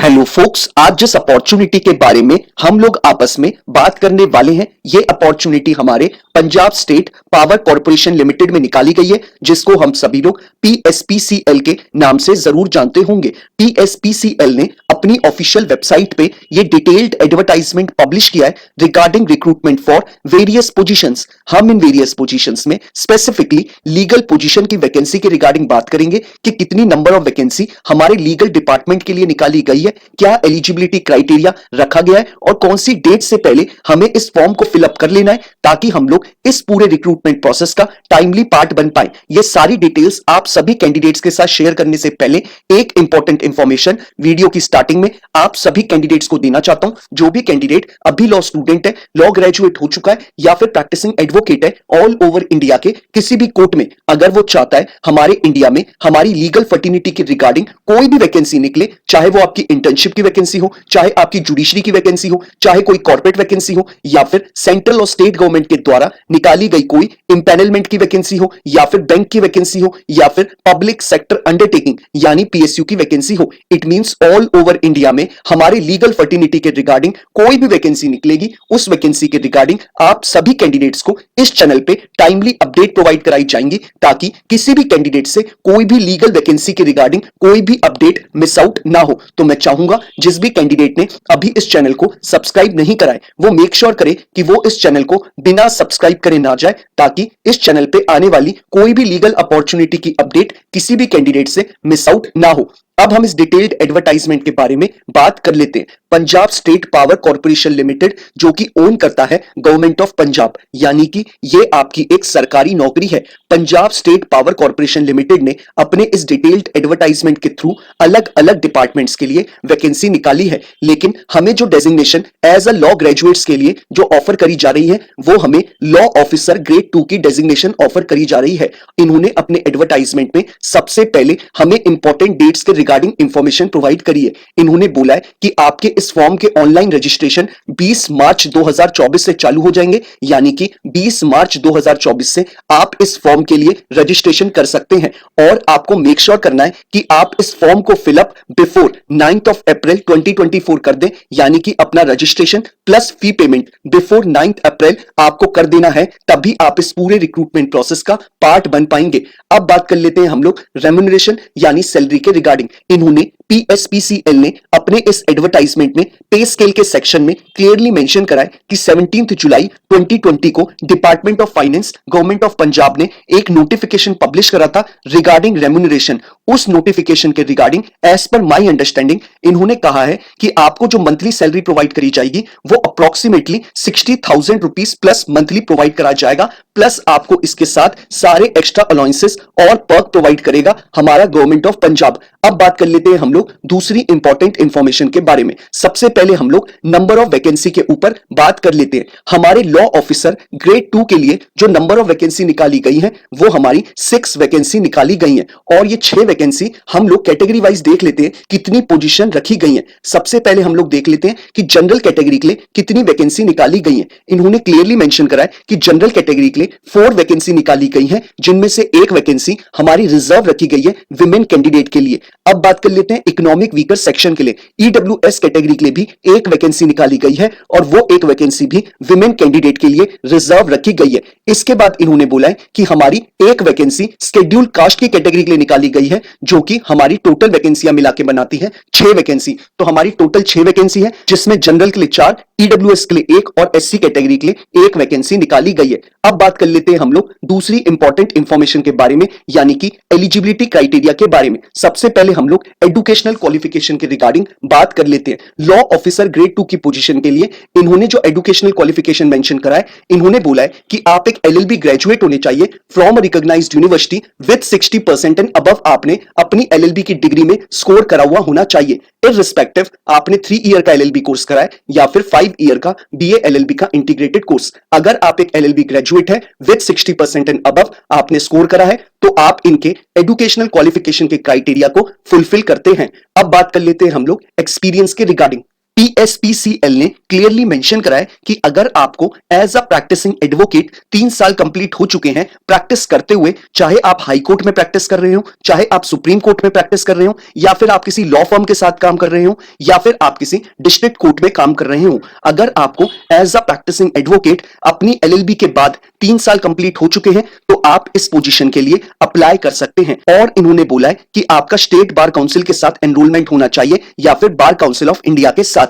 Hello focus, आज जिस opportunity के बारे में हम लोग आपस में बात करने वाले हैं, ये अपॉर्चुनिटी हमारे Punjab state power corporation limited में निकाली गई है, जिसको हम सभी लोग पीएसपीसीएल के नाम से जरूर जानते होंगे। पीएसपीसीएल ने अपनी ऑफिशियल वेबसाइट पे ये डिटेल्ड एडवर्टाइजमेंट पब्लिश किया है regarding recruitment for various positions. हम इन वेरियस पोजीशंस में स्पेसिफिकली लीगल पोजीशन की वैकेंसी के रिगार्डिंग बात करेंगे कि कितनी नंबर ऑफ वैकेंसी हमारे लीगल डिपार्टमेंट के लिए निकाली गई है, क्या एलिजिबिलिटी क्राइटेरिया रखा गया है और कौन सी डेट से पहले हमें इस फॉर्म को फिलअप कर लेना है ताकि हम लोग इस पूरे रिक्रूटमेंट प्रोसेस का टाइमली पार्ट बन पाए। ये सारी डिटेल्स आप सभी कैंडिडेट्स के साथ शेयर करने से पहले एक इंपॉर्टेंट इंफॉर्मेशन वीडियो की स्टार्टिंग में आप सभी कैंडिडेट्स को देना चाहता हूं। जो भी कैंडिडेट अभी लॉ स्टूडेंट है, लॉ ग्रेजुएट हो चुका है या फिर प्रैक्टिसिंग एडवोकेट है ऑल ओवर इंडिया के किसी भी कोर्ट में, अगर वो चाहता है हमारे इंडिया में हमारी लीगल फर्टिनिटी की रिगार्डिंग कोई भी वैकेंसी निकले, चाहे वो आपकी इंटर्नशिप की वैकेंसी हो, चाहे आपकी जुडिशरी की वैकेंसी हो, चाहे कोई कॉर्पोरेट वैकेंसी हो या फिर सेंट्रल और स्टेट गवर्नमेंट के द्वारा निकाली गई कोई इंपैनलमेंट की वैकेंसी हो या फिर बैंक की वैकेंसी हो या फिर पब्लिक सेक्टर अंडरटेकिंग यानी पीएसयू की वैकेंसी हो, it means all over India में हमारे लीगल फर्टिनिटी के रिगार्डिंग कोई भी वैकेंसी निकलेगी, उस वैकेंसी के रिगार्डिंग आप सभी कैंडिडेट्स को इस चैनल पे टाइमली अपडेट प्रोवाइड कराई जाएंगी ताकि किसी भी कैंडिडेट से कोई भी लीगल वैकेंसी के रिगार्डिंग कोई भी अपडेट मिस आउट ना हो। तो मैं चाहूंगा जिस भी कैंडिडेट ने अभी इस चैनल को सब्सक्राइब नहीं कराए वो मेक श्योर करे कि वो इस चैनल को बिना सब्सक्राइब करे ना जाए ताकि इस चैनल पे आने वाली कोई भी लीगल अपॉर्चुनिटी की अपडेट किसी भी कैंडिडेट से मिस आउट ना हो। अब हम इस डिटेल्ड एडवर्टाइजमेंट के बारे में बात कर लेते हैं। Punjab state power corporation limited जो कि ओन करता है गवर्नमेंट ऑफ पंजाब, यानी कि ये आपकी एक सरकारी नौकरी है। Punjab state power corporation limited ने अपने इस डिटेल्ड एडवर्टाइजमेंट के थ्रू अलग अलग डिपार्टमेंट्स के लिए वैकेंसी निकाली है, लेकिन हमें जो designation as a law graduates के लिए जो ऑफर करी जा रही है वो हमें लॉ ऑफिसर ग्रेड 2 की डेजिग्नेशन ऑफर करी जा रही है। इन्होंने अपने एडवर्टाइजमेंट में सबसे पहले हमें इंपॉर्टेंट डेट्स के रिगार्डिंग इंफॉर्मेशन प्रोवाइड करी है। इन्होंने बोला है कि आपके इस फॉर्म के ऑनलाइन रजिस्ट्रेशन 20 मार्च 2024 से चालू हो जाएंगे, यानी कि 20 मार्च 2024 से आप इस फॉर्म के लिए रजिस्ट्रेशन कर सकते हैं और आपको मेक श्योर करना है कि आप इस फॉर्म को fill up before 9th of April 2024 कर दें, यानी कि अपना registration plus fee payment before 9th अप्रैल आपको कर देना है, तभी आप इस पूरे रिक्रूटमेंट प्रोसेस का पार्ट बन पाएंगे। अब बात कर लेते हैं हम लोग रेम्यूनरेशन यानी सैलरी के रिगार्डिंग। इन्होंने पीएसपीसीएल ने अपने इस एडवर्टाइजमेंट में पे स्केल के सेक्शन में क्लियरली मेंशन करा है कि 17 जुलाई 2020 को department of finance government of Punjab ने एक नोटिफिकेशन पब्लिश करा था रिगार्डिंग रेम्यूनरेशन। उस नोटिफिकेशन के regarding as per my understanding इन्होंने कहा है कि आपको जो मंथली सैलरी प्रोवाइड करी जाएगी वो approximately 60,000 rupees plus monthly provide करा जाएगा, प्लस आपको इसके साथ सारे एक्स्ट्रा अलाउंसेस और पर्क प्रोवाइड करेगा हमारा गवर्नमेंट ऑफ पंजाब। अब बात कर लेते हैं हम लोग दूसरी इंपॉर्टेंट इंफॉर्मेशन के बारे में। सबसे पहले हम लोग नंबर ऑफ वैकेंसी के ऊपर बात कर लेते हैं। हमारे लॉ ऑफिसर ग्रेड 2 के लिए जो नंबर ऑफ वैकेंसी निकाली गई है वो हमारी 6 वैकेंसी निकाली गई है और ये 6 वैकेंसी हम लोग कैटेगरी वाइज देख लेते हैं कितनी पोजीशन रखी गई है। सबसे पहले हम लोग देख लेते हैं कि जनरल कैटेगरी के लिए कितनी वैकेंसी निकाली गई है। इन्होंने क्लियरली मेंशन करा है कि जनरल कैटेगरी के लिए 4 वैकेंसी निकाली गई है, जिनमें से एक वैकेंसी हमारी रिजर्व रखी गई है विमेन कैंडिडेट के लिए। अब बात कर लेते हैं इकोनॉमिक वीकर सेक्शन के लिए। ईडब्ल्यूएस कैटेगरी के लिए भी एक वैकेंसी निकाली गई है और वो एक वैकेंसी भी विमेन कैंडिडेट के लिए रिजर्व रखी गई है। इसके बाद इन्होंने बोला है कि हमारी एक वैकेंसी शेड्यूल्ड कास्ट की कैटेगरी के लिए निकाली गई है, जो कि हमारी टोटल वैकेंसियां मिला के बनाती है 6 वैकेंसी। तो हमारी टोटल 6 वैकेंसी है, जिसमें जनरल के लिए 4, ईडब्ल्यूएस के लिए 1 और एससी कैटेगरी के लिए 1 वैकेंसी निकाली गई है। अब बात कर लेते हैं हम लोग दूसरी इंपॉर्टेंट इंफॉर्मेशन के बारे में, यानी कि एलिजिबिलिटी क्राइटेरिया के बारे में। सबसे पहले हम लोग एजुकेशनल क्वालिफिकेशन के रिगार्डिंग बात कर लेते हैं। लॉ ऑफिसर ग्रेड 2 की पोजीशन के लिए इन्होंने जो एजुकेशनल क्वालिफिकेशन मेंशन करा है, इन्होंने बोला है कि आप एक एलएलबी ग्रेजुएट होने चाहिए from recognised university with 60% and above आपने अपनी एलएलबी की डिग्री में स्कोर करा हुआ होना चाहिए। इररिस्पेक्टिव आपने 3 ईयर का एलएलबी कोर्स करा है या फिर 5 ईयर का बीए एलएलबी का इंटीग्रेटेड कोर्स, अगर आप एक एलएलबी ग्रेजुएट है विद 60% एंड अबव आपने स्कोर करा है तो आप इनके एजुकेशनल क्वालिफिकेशन के क्राइटेरिया को फुलफिल करते हैं। अब बात कर लेते हैं हम लोग एक्सपीरियंस के रिगार्डिंग। पीएसपीसीएल ने क्लियरली मेंशन करा है कि अगर आपको एज अ प्रैक्टिसिंग एडवोकेट 3 साल कंप्लीट हो चुके हैं प्रैक्टिस करते हुए, चाहे आप हाई कोर्ट में प्रैक्टिस कर रहे हो, चाहे आप सुप्रीम कोर्ट में प्रैक्टिस कर रहे हो, या फिर आप किसी लॉ फर्म के साथ काम कर रहे हो, या फिर आप किसी डिस्ट्रिक्ट कोर्ट में काम कर रहे हो, अगर आपको एज अ प्रैक्टिसिंग एडवोकेट अपनी एलएलबी के बाद 3 साल कंप्लीट हो चुके हैं तो आप इस पोजीशन के लिए अप्लाई कर सकते हैं। और इन्होंने बोला है कि आपका स्टेट बार काउंसिल के साथ एनरोलमेंट होना चाहिए या फिर बार काउंसिल ऑफ इंडिया के साथ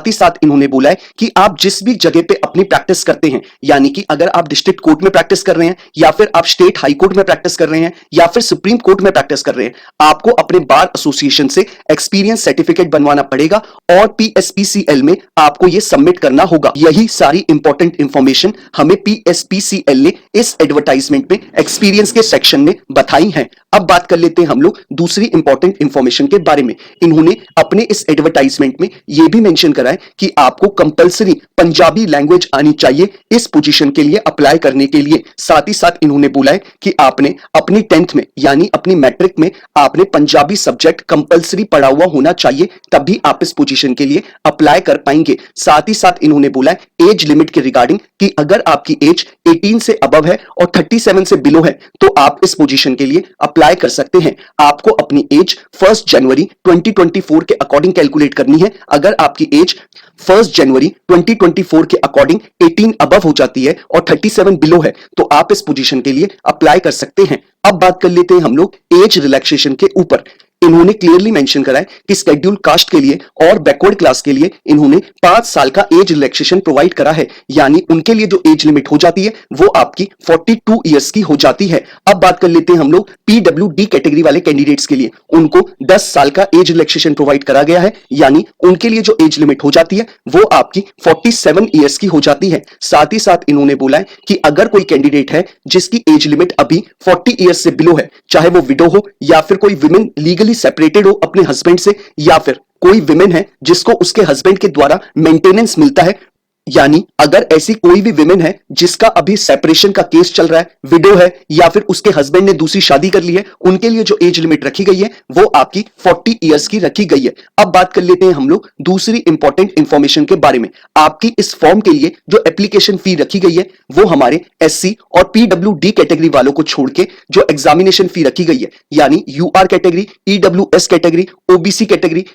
ही साथ इन्होंने बोला है कि आप जिस भी जगह पे अपनी प्रैक्टिस करते हैं, यानी कि अगर आप डिस्ट्रिक्ट कोर्ट में प्रैक्टिस कर रहे हैं, या फिर आप स्टेट हाई कोर्ट में प्रैक्टिस कर रहे हैं, या फिर सुप्रीम कोर्ट में प्रैक्टिस कर रहे हैं, आपको अपने बार एसोसिएशन से एक्सपीरियंस सर्टिफिकेट बनवाना पड़ेगा और पीएसपीसीएल में आपको यह सबमिट करना होगा। यही सारी इंपॉर्टेंट इंफॉर्मेशन हमें पीएसपीसीएल ने इस एडवर्टाइजमेंट में एक्सपीरियंस के सेक्शन में बताई है। अब बात कर लेते हैं हम लोग दूसरी इंपॉर्टेंट इंफॉर्मेशन के बारे में। इन्होंने अपने इस एडवर्टाइजमेंट में यह भी मेंशन करा है कि आपको कंपलसरी पंजाबी लैंग्वेज आनी चाहिए इस पोजीशन के लिए अप्लाई करने के लिए। साथ ही साथ इन्होंने बोला है कि आपने अपनी 10th में यानी अपनी मैट्रिक में आपने पंजाबी सब्जेक्ट कंपलसरी पढ़ा हुआ होना चाहिए, तभी आप इस पोजीशन के लिए अप्लाई कर पाएंगे। साथ ही साथ इन्होंने बोला है एज लिमिट के रिगार्डिंग कि अगर आपकी एज 18 से अबव है और 37 से बिलो है तो आप इस पोजीशन के लिए अप्लाई कर सकते हैं। आपको अपनी एज 1 जनवरी 2024 के अकॉर्डिंग कैलकुलेट करनी है। अगर आपकी एज 1 जनवरी 2024 के अकॉर्डिंग 18 अबव हो जाती है और 37 बिलो है तो आप इस पोजीशन के लिए अप्लाई कर सकते हैं। अब बात कर लेते हैं हम लोग एज रिलैक्सेशन के ऊपर। इन्होंने क्लियरली मेंशन करा है कि शेड्यूल कास्ट के लिए और बैकवर्ड क्लास के लिए इन्होंने 5 साल का एज रिलैक्सेशन प्रोवाइड करा है, यानी उनके लिए जो एज लिमिट हो जाती है वो आपकी 42 इयर्स की हो जाती है। अब बात कर लेते हैं हम लोग पीडब्ल्यूडी कैटेगरी वाले कैंडिडेट्स के लिए। उनको 10 साल का एज रिलैक्सेशन प्रोवाइड करा गया है, यानी उनके लिए जो एज लिमिट हो जाती है वो आपकी 47 इयर्स की हो जाती है। साथ ही साथ इन्होंने बोला है कि अगर कोई कैंडिडेट है जिसकी एज लिमिट अभी 40 इयर्स से बिलो है, चाहे वो विडो हो या फिर कोई विमेन लीगली सेपरेटेड हो अपने हस्बैंड से, या फिर कोई विमेन है जिसको उसके हस्बैंड के द्वारा मेंटेनेंस मिलता है, यानी अगर ऐसी कोई भी विमेन है जिसका अभी सेपरेशन का केस चल रहा है, विडो है या फिर उसके हस्बैंड ने दूसरी शादी कर ली है, उनके लिए जो एज लिमिट रखी गई है वो आपकी 40 इयर्स की रखी गई है। अब बात कर लेते हैं हम लोग दूसरी इंपॉर्टेंट इंफॉर्मेशन के बारे में। आपकी इस फॉर्म के लिए जो एप्लीकेशन फी रखी गई है वो हमारे एससी और पीडब्ल्यूडी कैटेगरी वालों को छोड़ के जो एग्जामिनेशन फी रखी गई है, यानी UR category, EWS category, OBC category,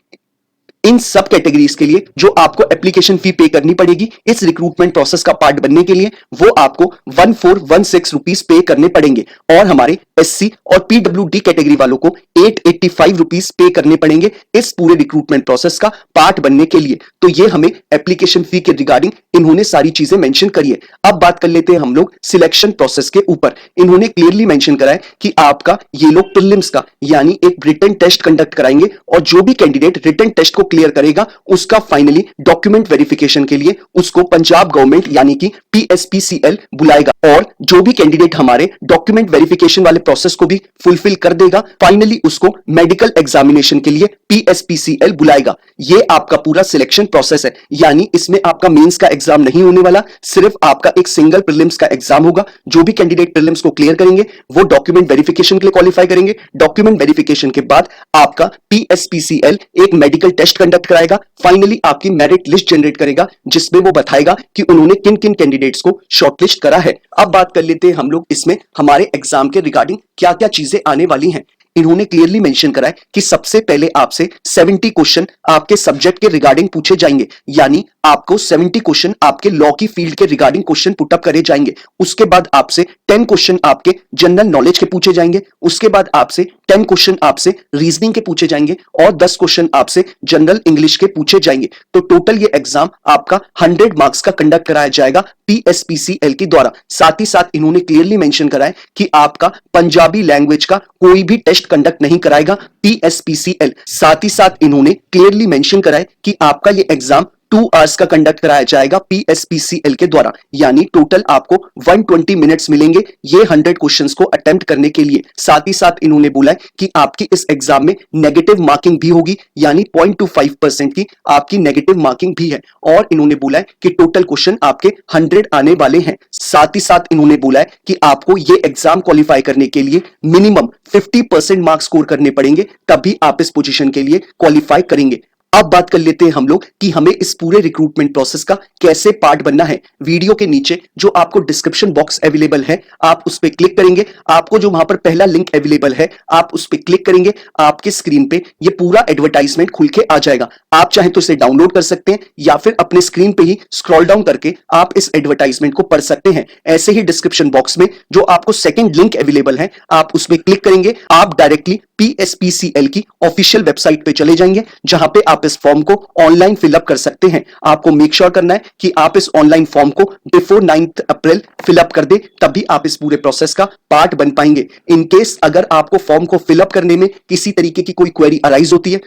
इन सब कैटेगरीज के लिए जो आपको एप्लीकेशन फी पे करनी पड़ेगी इस रिक्रूटमेंट प्रोसेस का पार्ट बनने के लिए, वो आपको 1416 रुपीस पे करने पड़ेंगे। और हमारे एससी और पीडब्ल्यूडी कैटेगरी वालों को 885 रुपीस पे करने पड़ेंगे इस पूरे रिक्रूटमेंट प्रोसेस का पार्ट बनने के लिए। तो ये हमें एप्लीकेशन फी के रिगार्डिंग इन्होंने सारी चीजें मेंशन करी है। अब बात कर लेते हैं हम लोग सिलेक्शन प्रोसेस के ऊपर। इन्होंने क्लियरली मेंशन करा है कि आपका ये लोग प्रीलिम्स का यानी एक रिटन टेस्ट कंडक्ट कराएंगे और जो भी कैंडिडेट रिटन टेस्ट को क्लियर करेगा उसका फाइनली डॉक्यूमेंट वेरिफिकेशन के लिए उसको पंजाब गवर्नमेंट यानी कि पीएसपीसीएल बुलाएगा। और जो भी कैंडिडेट हमारे डॉक्यूमेंट वेरिफिकेशन वाले प्रोसेस को भी फुलफिल कर देगा, फाइनली उसको मेडिकल एग्जामिनेशन के लिए पीएसपीसीएल बुलाएगा। ये आपका पूरा सिलेक्शन प्रोसेस है, यानी इसमें आपका मेंस का एग्जाम नहीं होने वाला, सिर्फ आपका एक सिंगल प्रीलिम्स का एग्जाम होगा। जो भी कैंडिडेट प्रीलिम्स को क्लियर करेंगे वो डॉक्यूमेंट वेरिफिकेशन के लिए क्वालिफाई करेंगे। डॉक्यूमेंट वेरिफिकेशन के बाद आपका पीएसपीसीएल एक मेडिकल टेस्ट कंडक्ट कराएगा, फाइनली आपकी मेरिट लिस्ट जनरेट करेगा जिसमें वो बताएगा कि उन्होंने किन किन कैंडिडेट्स को शॉर्टलिस्ट करा है। अब बात कर लेते हैं हम लोग इसमें हमारे एग्जाम के रिगार्डिंग क्या क्या चीजें आने वाली हैं। इन्होंने क्लियरली मेंशन करा है कि सबसे पहले आपसे 70 क्वेश्चन आपके सब्जेक्ट के रिगार्डिंग पूछे जाएंगे, यानी आपको 70 क्वेश्चन आपके लॉ की फील्ड के रिगार्डिंग क्वेश्चन पुटअप करे जाएंगे। उसके बाद आपसे 10 क्वेश्चन आपके जनरल नॉलेज के पूछे जाएंगे। उसके बाद आपसे 10 क्वेश्चन आपसे रीजनिंग के पूछे जाएंगे और 10 क्वेश्चन आपसे जनरल इंग्लिश के पूछे जाएंगे। तो टोटल ये एग्जाम आपका 100 मार्क्स का कंडक्ट कराया जाएगा पीएसपीसीएल के द्वारा। साथ ही साथ इन्होंने क्लियरली मेंशन करा है कि आपका पंजाबी लैंग्वेज का कोई भी टेस्ट कंडक्ट नहीं कराएगा पीएसपीसीएल। साथ ही साथ इन्होंने क्लियरली मेंशन करा है कि आपका ये एग्जाम 2 आवर्स का कंडक्ट कराया जाएगा पीएसपीसीएल के द्वारा, यानी टोटल आपको 120 मिनट्स मिलेंगे ये 100 क्वेश्चंस को अटेम्प्ट करने के लिए। साथ ही साथ इन्होंने बोला है कि आपकी इस एग्जाम में नेगेटिव मार्किंग भी होगी, यानी 0.25% की आपकी नेगेटिव मार्किंग भी है। और इन्होंने बोला है कि टोटल क्वेश्चन आपके 100 आने वाले हैं। साथ ही साथ इन्होंने बोला है कि आपको ये एग्जाम क्वालिफाई करने के लिए मिनिमम 50% मार्क्स स्कोर करने पड़ेंगे, तभी आप इस पोजीशन के लिए क्वालिफाई करेंगे। अब बात कर लेते हैं हम लोग कि हमें इस पूरे रिक्रूटमेंट प्रोसेस का कैसे पार्ट बनना है। वीडियो के नीचे जो आपको डिस्क्रिप्शन बॉक्स अवेलेबल है, आप उस पर क्लिक करेंगे, आपको जो वहां पर पहला लिंक अवेलेबल है आप उस पर क्लिक करेंगे, आपके स्क्रीन पे ये पूरा एडवर्टाइजमेंट खुल के आ जाएगा। आप चाहें तो इसे डाउनलोड कर सकते हैं या फिर अपने स्क्रीन पे ही स्क्रॉल डाउन करके आप इस एडवर्टाइजमेंट को पढ़ सकते हैं। ऐसे ही डिस्क्रिप्शन बॉक्स में जो आपको सेकंड लिंक अवेलेबल है आप उस पर क्लिक करेंगे, आप डायरेक्टली PSPCL की ऑफिशियल वेबसाइट पे चले जाएंगे, जहां पे आप इस फॉर्म को ऑनलाइन फिलअप कर सकते हैं। आपको मेक श्योर करना है कि आप इस ऑनलाइन फॉर्म को बिफोर 9 अप्रैल फिलअप कर दे, तभी आप इस पूरे प्रोसेस का पार्ट बन पाएंगे। इन केस अगर आपको फॉर्म को फिलअप करने में किसी तरीके की कोई क्वेरी अराइज होती है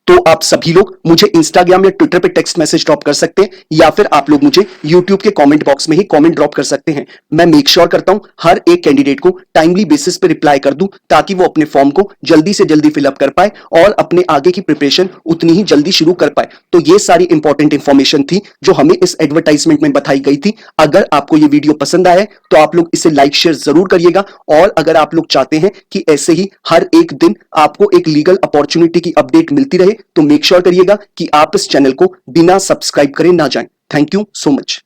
तो आप सभी लोग मुझे इंस्टाग्राम या ट्विटर पे टेक्स्ट मैसेज ड्रॉप कर सकते हैं, या फिर आप लोग मुझे यूट्यूब के कमेंट बॉक्स में ही कमेंट ड्रॉप कर सकते हैं। मैं मेक श्योर करता हूं हर एक कैंडिडेट को टाइमली बेसिस पे रिप्लाई कर दूं, ताकि वो अपने फॉर्म को जल्दी से जल्दी फिलअप कर पाए और अपने आगे की प्रिपरेशन उतनी ही जल्दी शुरू कर पाए। तो ये सारी इंपॉर्टेंट इंफॉर्मेशन थी जो हमें इस एडवर्टाइजमेंट में बताई गई थी। अगर आपको ये वीडियो पसंद आया तो आप लोग इसे लाइक शेयर जरूर करिएगा, और अगर आप लोग चाहते हैं कि ऐसे ही हर एक दिन आपको एक लीगल अपॉर्चुनिटी की अपडेट मिलती रहे तो मेक श्योर करिएगा कि आप इस चैनल को बिना सब्सक्राइब करे ना जाएं। Thank you so much.